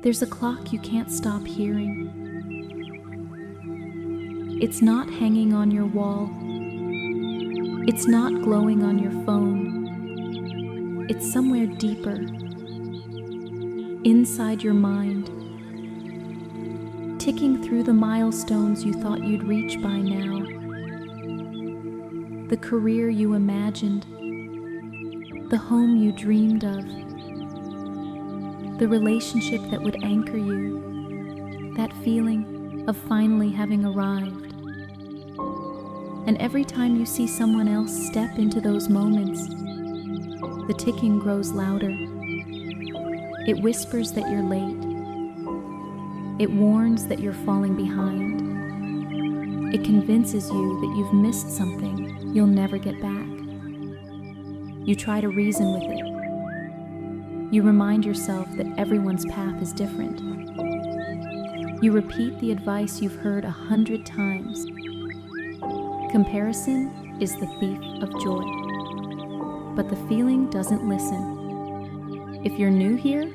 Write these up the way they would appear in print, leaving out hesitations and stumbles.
There's a clock you can't stop hearing. It's not hanging on your wall. It's not glowing on your phone. It's somewhere deeper, inside your mind, ticking through the milestones you thought you'd reach by now. The career you imagined, the home you dreamed of, the relationship that would anchor you, that feeling of finally having arrived. And every time you see someone else step into those moments, the ticking grows louder. It whispers that you're late. It warns that you're falling behind. It convinces you that you've missed something you'll never get back. You try to reason with it. You remind yourself that everyone's path is different. You repeat the advice you've heard 100 times. Comparison is the thief of joy. But the feeling doesn't listen. If you're new here,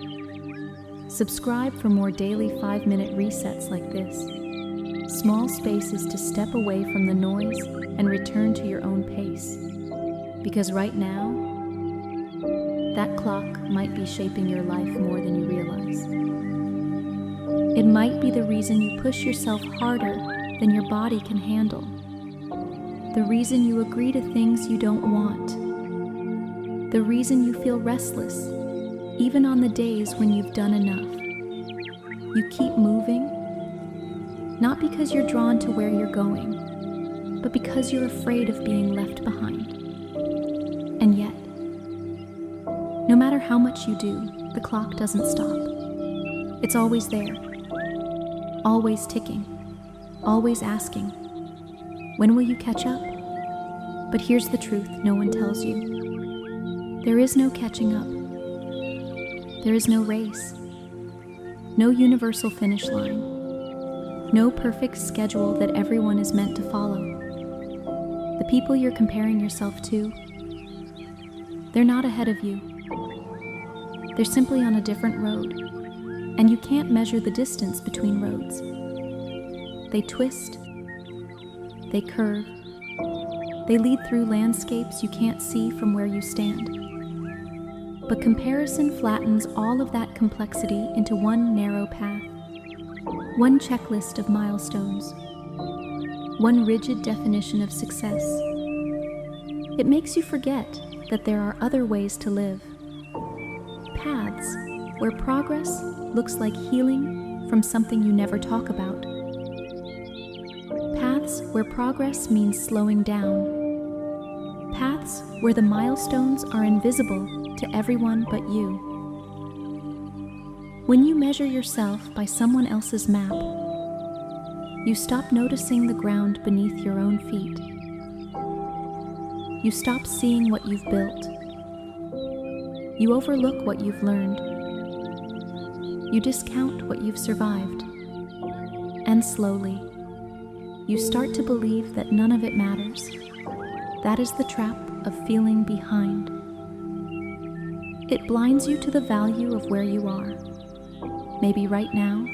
subscribe for more daily 5-minute resets like this. Small spaces to step away from the noise and return to your own pace. Because right now, that clock might be shaping your life more than you realize. It might be the reason you push yourself harder than your body can handle. The reason you agree to things you don't want. The reason you feel restless, even on the days when you've done enough. You keep moving, not because you're drawn to where you're going, but because you're afraid of being left behind. And yet, no matter how much you do, the clock doesn't stop. It's always there, always ticking, always asking, when will you catch up? But here's the truth no one tells you. There is no catching up. There is no race. No universal finish line. No perfect schedule that everyone is meant to follow. The people you're comparing yourself to, they're not ahead of you. They're simply on a different road, and you can't measure the distance between roads. They twist, they curve, they lead through landscapes you can't see from where you stand. But comparison flattens all of that complexity into one narrow path, one checklist of milestones, one rigid definition of success. It makes you forget that there are other ways to live. Paths where progress looks like healing from something you never talk about. Paths where progress means slowing down. Paths where the milestones are invisible to everyone but you. When you measure yourself by someone else's map, you stop noticing the ground beneath your own feet. You stop seeing what you've built. You overlook what you've learned. You discount what you've survived. And slowly, you start to believe that none of it matters. That is the trap of feeling behind. It blinds you to the value of where you are. Maybe right now,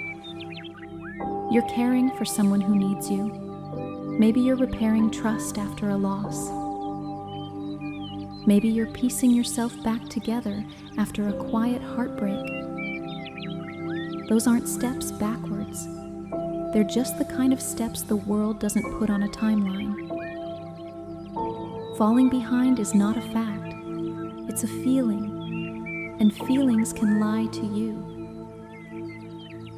you're caring for someone who needs you. Maybe you're repairing trust after a loss. Maybe you're piecing yourself back together after a quiet heartbreak. Those aren't steps backwards. They're just the kind of steps the world doesn't put on a timeline. Falling behind is not a fact. It's a feeling, and feelings can lie to you.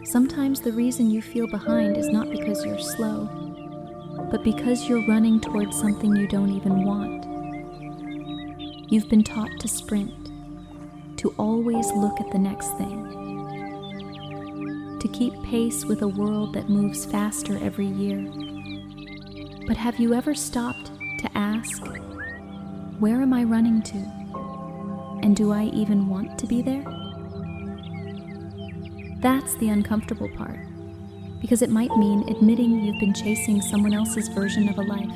Sometimes the reason you feel behind is not because you're slow, but because you're running towards something you don't even want. You've been taught to sprint, to always look at the next thing, to keep pace with a world that moves faster every year. But have you ever stopped to ask, where am I running to? And do I even want to be there? That's the uncomfortable part, because it might mean admitting you've been chasing someone else's version of a life.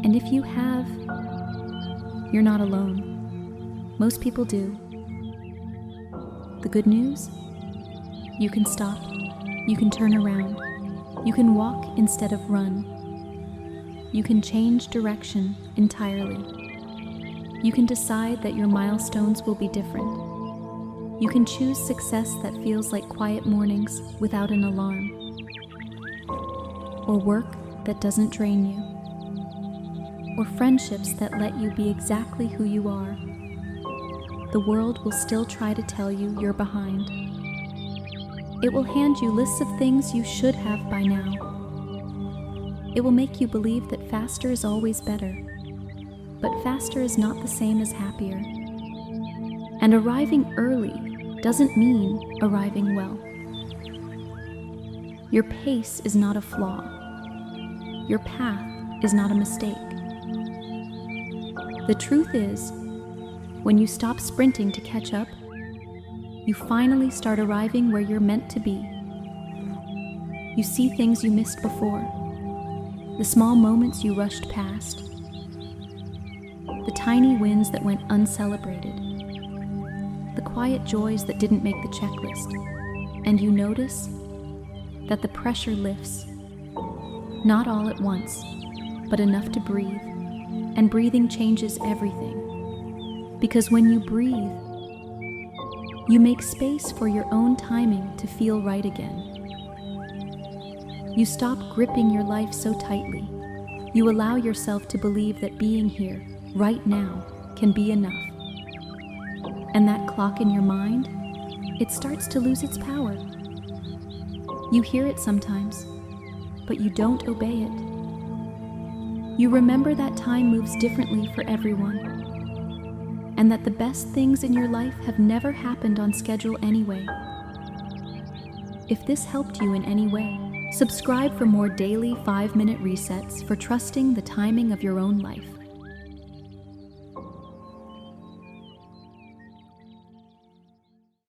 And if you have, you're not alone. Most people do. The good news? You can stop. You can turn around. You can walk instead of run. You can change direction entirely. You can decide that your milestones will be different. You can choose success that feels like quiet mornings without an alarm, or work that doesn't drain you, or friendships that let you be exactly who you are. The world will still try to tell you you're behind. It will hand you lists of things you should have by now. It will make you believe that faster is always better, but faster is not the same as happier. And arriving early doesn't mean arriving well. Your pace is not a flaw. Your path is not a mistake. The truth is, when you stop sprinting to catch up, you finally start arriving where you're meant to be. You see things you missed before, the small moments you rushed past, the tiny wins that went uncelebrated, the quiet joys that didn't make the checklist, and you notice that the pressure lifts, not all at once, but enough to breathe, and breathing changes everything. Because when you breathe, you make space for your own timing to feel right again. You stop gripping your life so tightly. You allow yourself to believe that being here, right now, can be enough. And that clock in your mind, it starts to lose its power. You hear it sometimes, but you don't obey it. You remember that time moves differently for everyone, and that the best things in your life have never happened on schedule anyway. If this helped you in any way, subscribe for more daily 5-minute resets for trusting the timing of your own life.